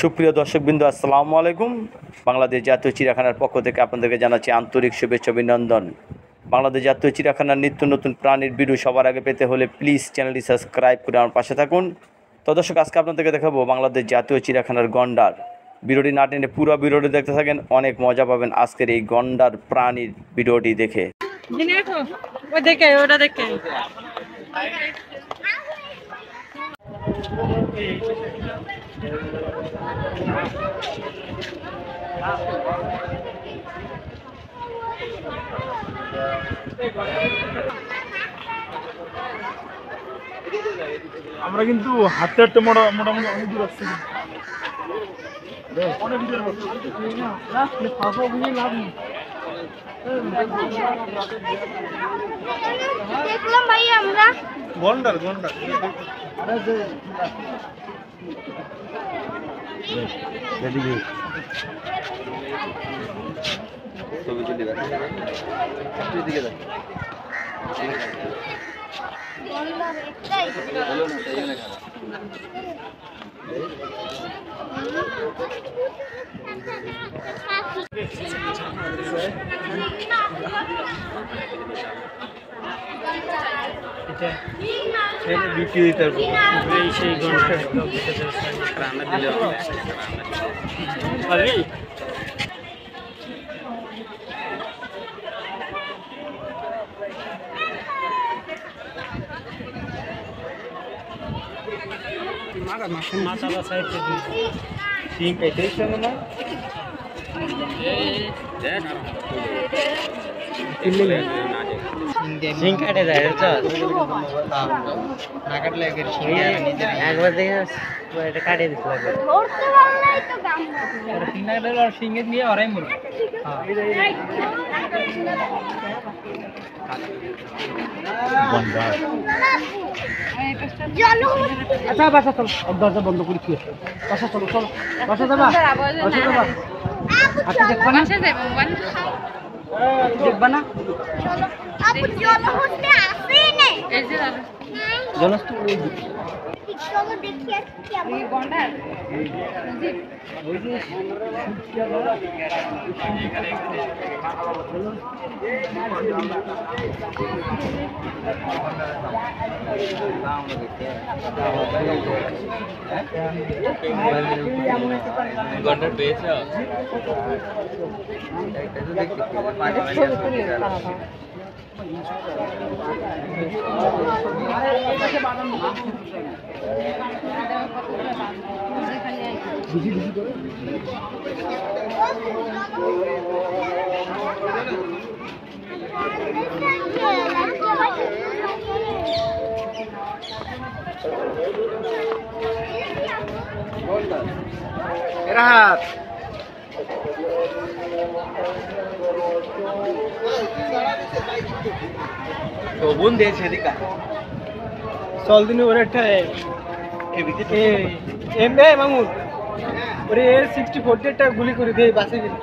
সুপ্রিয় দর্শকবৃন্দ, আসসালামু আলাইকুম। বাংলাদেশ জাতীয় চিড়িয়াখানার পক্ষ থেকে আপনাদেরকে জানাচ্ছি আন্তরিক শুভেচ্ছা অভিনন্দন। বাংলাদেশ জাতীয় চিড়িয়াখানার নিত্য নতুন প্রাণীর ভিডিও সবার আগে পেতে হলে প্লিজ চ্যানেলটি সাবস্ক্রাইব করে আমার পাশে থাকুন। তো দর্শক, আজকে আপনাদেরকে দেখাবো বাংলাদেশ জাতীয় চিড়িয়াখানার গন্ডার। ভিডিওটি না টেনে পুরো ভিডিওটি দেখতে থাকেন, অনেক মজা পাবেন আজকের এই গন্ডার প্রাণীর ভিডিওটি দেখে। আমরা কিন্তু হাঁটতে হাঁটতে মোটামুটি অনেক দূর আসছি। দেখলাম ভাই আমরা গন্ডার গন্ডার বিক্রি দিতে সেই শিং কাটে যায় না কাটলে একবার দেখে এটা কাটিয়ে দিতে লাগবে ধরতে পারলেই তো গাম্বো শিঙে নিয়ে ওরাই মরবে। চলো আচ্ছা বাসা চলো, দরজা বন্ধ করে কি বাসা চলো চলো বাসা যাবা বাসা যাবা আচ্ছা দেখবা না দেখবা না আপু জলহস্তি আসে নে এই যে জলস্থ ওই চলো দেখি আজকে আমি গন্ডার ওই যে গন্ডার পেয়েছে রাত শোভন দিয়েছে এদিকে চল দিনে ওর একটা এম এ মামুন ওরে 64 একটা গুলি করে দিয়ে বাসে গেল।